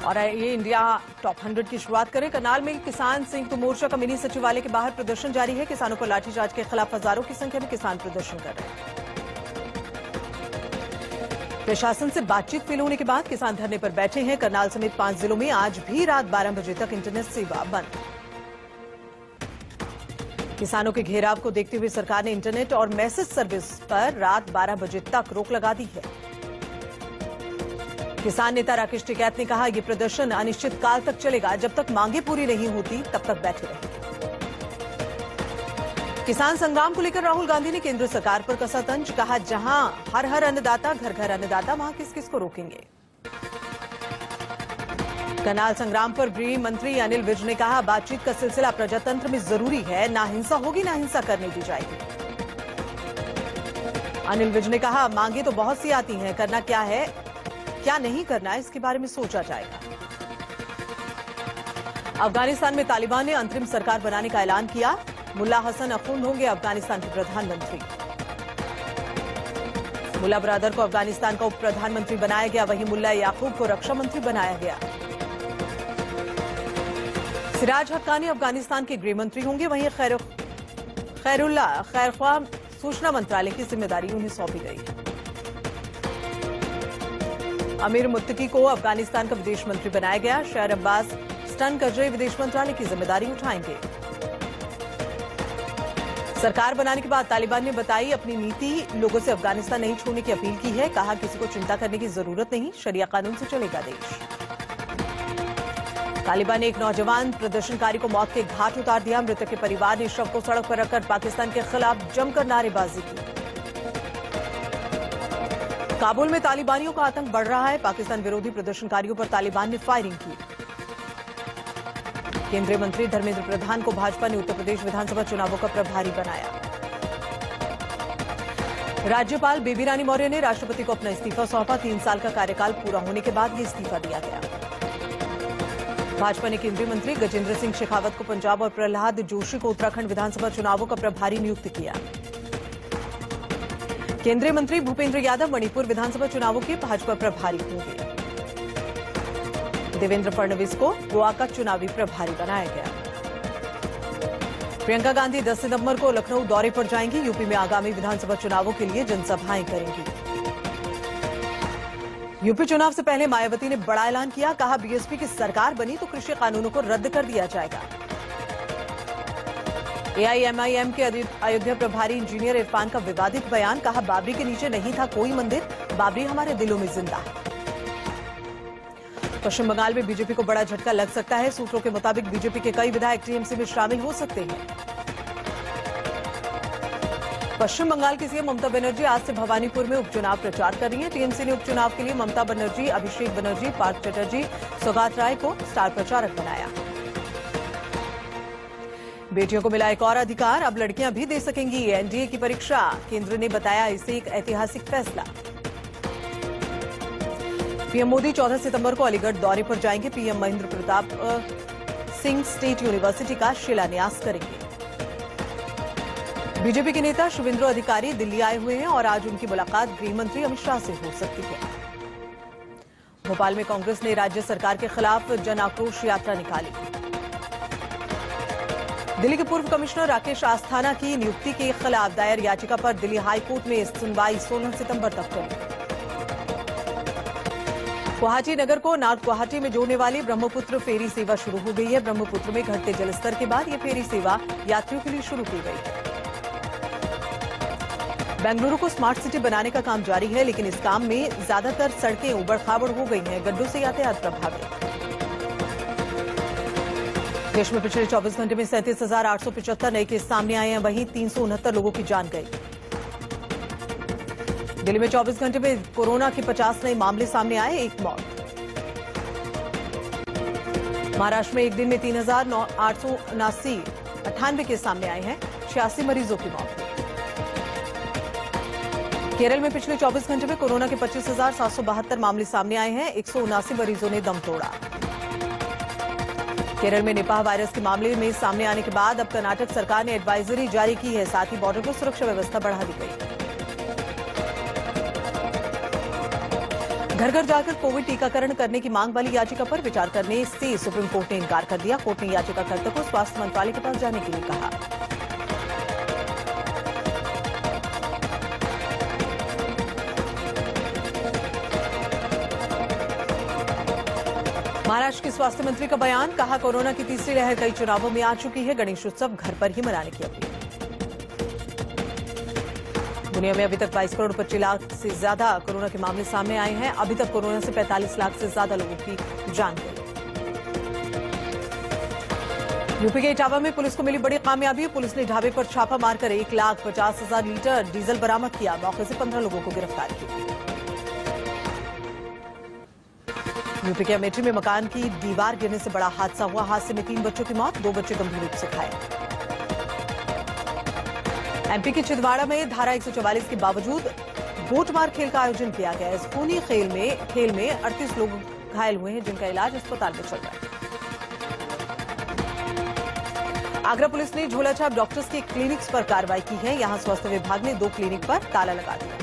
और ये India top 100 की शुरुआत करें। करनाल में किसान संयुक्त मोर्चा का मिनी सचिवालय के बाहर प्रदर्शन जारी है। किसानों पर लाठीचार्ज के खिलाफ हजारों की संख्या में किसान प्रदर्शन कर रहे हैं। प्रशासन से बातचीत फेल होने के बाद किसान धरने पर बैठे हैं। करनाल समेत 5 जिलों में आज भी रात 12 बजे तक इंटरनेट सेवा बंद। किसानों के घेराव को देखते हुए सरकार ने इंटरनेट और मैसेज सर्विस पर रात 12 बजे तक रोक लगा दी है। किसान नेता राकेश टिकैत ने कहा, यह प्रदर्शन अनिश्चित काल तक चलेगा। जब तक मांगे पूरी नहीं होती तब तक बैठे रहेंगे। किसान संग्राम को लेकर राहुल गांधी ने केंद्र सरकार पर कसा तंज। कहा, जहां हर हर अन्नदाता घर घर अन्नदाता, वहां किस किस को रोकेंगे। करनाल संग्राम पर गृह मंत्री अनिल विज ने कहा, बातचीत का सिलसिला प्रजातंत्र में जरूरी है। ना हिंसा होगी ना हिंसा करने दी जाएगी। अनिल विज ने कहा, मांगे तो बहुत सी आती हैं, करना क्या है क्या नहीं करना है इसके बारे में सोचा जाएगा। अफगानिस्तान में तालिबान ने अंतरिम सरकार बनाने का ऐलान किया। मुल्ला हसन अखुंद होंगे अफगानिस्तान के प्रधानमंत्री। मुल्ला ब्रदर को अफगानिस्तान का उप प्रधानमंत्री बनाया गया। वहीं मुल्ला याकूब को रक्षा मंत्री बनाया गया। सिराज हक्कानी अफगानिस्तान के गृह मंत्री होंगे। वहीं खैरख्वाह सूचना मंत्रालय की जिम्मेदारी उन्हें सौंपी गई है। अमीर मुत्तकी को अफगानिस्तान का विदेश मंत्री बनाया गया। शहर अब्बास स्टन करजई विदेश मंत्रालय की जिम्मेदारी उठाएंगे। सरकार बनाने के बाद तालिबान ने बताई अपनी नीति। लोगों से अफगानिस्तान नहीं छोड़ने की अपील की है। कहा, किसी को चिंता करने की जरूरत नहीं, शरिया कानून से चलेगा देश। तालिबान ने एक नौजवान प्रदर्शनकारी को मौत के घाट उतार दिया। मृतक के परिवार ने शव को सड़क पर रखकर पाकिस्तान के खिलाफ जमकर नारेबाजी की। काबुल में तालिबानियों का आतंक बढ़ रहा है। पाकिस्तान विरोधी प्रदर्शनकारियों पर तालिबान ने फायरिंग की। केंद्रीय मंत्री धर्मेंद्र प्रधान को भाजपा ने उत्तर प्रदेश विधानसभा चुनावों का प्रभारी बनाया। राज्यपाल बेबी रानी मौर्य ने राष्ट्रपति को अपना इस्तीफा सौंपा। 3 साल का कार्यकाल पूरा होने के बाद ये इस्तीफा दिया गया। भाजपा ने केंद्रीय मंत्री गजेंद्र सिंह शेखावत को पंजाब और प्रहलाद जोशी को उत्तराखंड विधानसभा चुनावों का प्रभारी नियुक्त किया। केंद्रीय मंत्री भूपेंद्र यादव मणिपुर विधानसभा चुनावों के भाजपा प्रभारी होंगे। देवेंद्र फडणवीस को गोवा का चुनावी प्रभारी बनाया गया। प्रियंका गांधी 10 सितंबर को लखनऊ दौरे पर जाएंगी। यूपी में आगामी विधानसभा चुनावों के लिए जनसभाएं करेंगी। यूपी चुनाव से पहले मायावती ने बड़ा ऐलान किया। कहा, बीएसपी की सरकार बनी तो कृषि कानूनों को रद्द कर दिया जाएगा। एआईएमआईएम के अयोध्या प्रभारी इंजीनियर इरफान का विवादित बयान। कहा, बाबरी के नीचे नहीं था कोई मंदिर, बाबरी हमारे दिलों में जिंदा है। पश्चिम बंगाल में बीजेपी को बड़ा झटका लग सकता है। सूत्रों के मुताबिक बीजेपी के कई विधायक टीएमसी में शामिल हो सकते हैं। पश्चिम बंगाल की सीएम ममता बनर्जी आज से भवानीपुर में उपचुनाव प्रचार कर रही हैं। टीएमसी ने उपचुनाव के लिए ममता बनर्जी, अभिषेक बनर्जी, पार्थ चटर्जी, सौगात राय को स्टार प्रचारक बनाया। बेटियों को मिला एक और अधिकार, अब लड़कियां भी दे सकेंगी एनडीए की परीक्षा। केंद्र ने बताया इसे एक ऐतिहासिक फैसला। पीएम मोदी 14 सितंबर को अलीगढ़ दौरे पर जाएंगे। PM Mahendra Pratap Singh state university का शिलान्यास करेंगे। बीजेपी के नेता शुभेंदु अधिकारी दिल्ली आए हुए हैं और आज उनकी मुलाकात गृह मंत्री अमित शाह से हो सकती है। भोपाल में कांग्रेस ने राज्य सरकार के खिलाफ जन आक्रोश यात्रा निकाली। दिल्ली के पूर्व कमिश्नर राकेश आस्थाना की नियुक्ति के खिलाफ दायर याचिका पर दिल्ली हाईकोर्ट में सुनवाई 16 सितंबर तक चली। गुवाहाटी नगर को नॉर्थ गुवाहाटी में जोड़ने वाली ब्रह्मपुत्र फेरी सेवा शुरू हो गई है। ब्रह्मपुत्र में घटते जलस्तर के बाद यह फेरी सेवा यात्रियों के लिए शुरू की गई है। बेंगलुरु को स्मार्ट सिटी बनाने का काम जारी है, लेकिन इस काम में ज्यादातर सड़कें उबड़-खाबड़ हो गई हैं। गड्ढों से यातायात प्रभावित। देश में पिछले 24 घंटे में 37,875 नए केस सामने आए हैं। वहीं 369 लोगों की जान गई। दिल्ली में 24 घंटे में कोरोना के 50 नए मामले सामने आए, एक मौत। महाराष्ट्र में एक दिन में 3,898 केस सामने आए हैं, 86 मरीजों की मौत। केरल में पिछले 24 घंटे में कोरोना के 25,772 मामले सामने आए हैं, 179 मरीजों ने दम तोड़ा। केरल में निपाह वायरस के मामले में सामने आने के बाद अब कर्नाटक सरकार ने एडवाइजरी जारी की है। साथ ही बॉर्डर पर सुरक्षा व्यवस्था बढ़ा दी गई। घर घर जाकर कोविड टीकाकरण करने की मांग वाली याचिका पर विचार करने से सुप्रीम कोर्ट ने इनकार कर दिया। कोर्ट ने याचिकाकर्ता को स्वास्थ्य मंत्रालय के पास जाने के लिए कहा। महाराष्ट्र के स्वास्थ्य मंत्री का बयान, कहा कोरोना की तीसरी लहर कई चुनावों में आ चुकी है, गणेश उत्सव घर पर ही मनाने की अपील। दुनिया में अभी तक 22 करोड़ 25 लाख से ज्यादा कोरोना के मामले सामने आए हैं। अभी तक कोरोना से 45 लाख से ज्यादा लोगों की जान गई। यूपी के इटावा में पुलिस को मिली बड़ी कामयाबी। पुलिस ने ढाबे पर छापा मारकर 1,50,000 लीटर डीजल बरामद किया। मौके से 15 लोगों को गिरफ्तार किया। यूपी के अमेठी में मकान की दीवार गिरने से बड़ा हादसा हुआ। हादसे में 3 बच्चों की मौत, 2 बच्चे गंभीर रूप से घायल। एमपी के छिंदवाड़ा में धारा 144 के बावजूद गोटमार खेल का आयोजन किया गया। इस खूनी खेल में 38 लोग घायल हुए हैं, जिनका इलाज अस्पताल में चल रहा है। आगरा पुलिस ने झोलाछाप डॉक्टर्स के क्लिनिक्स पर कार्रवाई की है। यहां स्वास्थ्य विभाग ने 2 क्लिनिक पर ताला लगा दिया।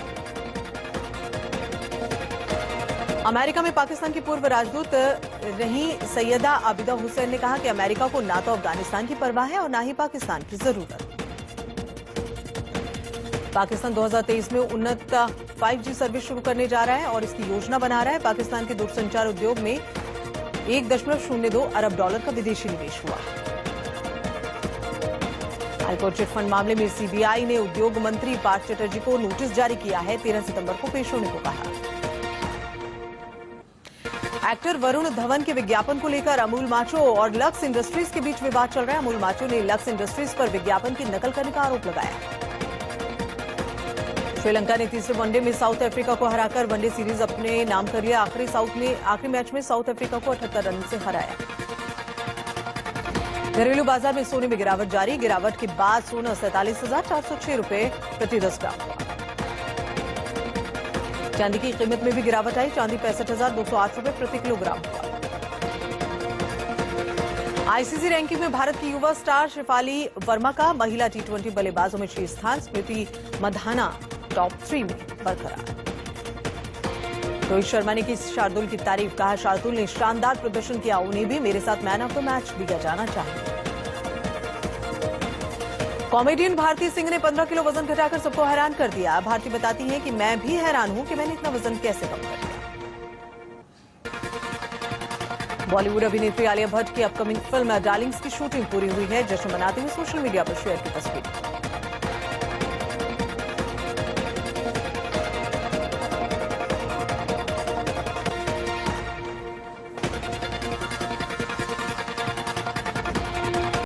अमेरिका में पाकिस्तान की पूर्व राजदूत रही सैयदा आबिदा हुसैन ने कहा कि अमेरिका को ना तो अफगानिस्तान की परवाह है और ना ही पाकिस्तान की जरूरत। पाकिस्तान 2023 में उन्नत 5G सर्विस शुरू करने जा रहा है और इसकी योजना बना रहा है। पाकिस्तान के दूरसंचार उद्योग में $1.02 अरब का विदेशी निवेश हुआ। हाईकोर्ट चिटफंड मामले में सीबीआई ने उद्योग मंत्री पार्थ चटर्जी को नोटिस जारी किया है। 13 सितंबर को पेश होने को कहा। एक्टर वरुण धवन के विज्ञापन को लेकर अमूल माचो और लक्स इंडस्ट्रीज के बीच विवाद चल रहा है। अमूल माचो ने लक्स इंडस्ट्रीज पर विज्ञापन की नकल करने का आरोप लगाया। श्रीलंका ने तीसरे वनडे में साउथ अफ्रीका को हराकर वनडे सीरीज अपने नाम कर लिया। आखिरी मैच में साउथ अफ्रीका को 78 रन से हराया। घरेलू बाजार में सोने में गिरावट जारी। गिरावट के बाद सोना 47,406 रुपए प्रति 10 ग्राम हुआ। चांदी की कीमत में भी गिरावट आई। चांदी 65,208 रुपए प्रति किलोग्राम हुआ। आईसीसी रैंकिंग में भारत की युवा स्टार शेफाली वर्मा का महिला T20 बल्लेबाजों में शीर्ष स्थान। स्मृति मंधाना टॉप 3 में बरकरार। रोहित शर्मा ने की शार्दुल की तारीफ, कहा शार्दुल ने शानदार प्रदर्शन किया, उन्हें भी मेरे साथ मैन ऑफ द मैच दिया जाना चाहिए। कॉमेडियन भारती सिंह ने 15 किलो वजन घटाकर सबको हैरान कर दिया। भारती बताती हैं कि मैं भी हैरान हूं कि मैंने इतना वजन कैसे कम कर दिया। बॉलीवुड अभिनेत्री आलिया भट्ट की अपकमिंग फिल्म डार्लिंग्स की शूटिंग पूरी हुई है। जश्न मनाते हुए सोशल मीडिया पर शेयर की तस्वीर।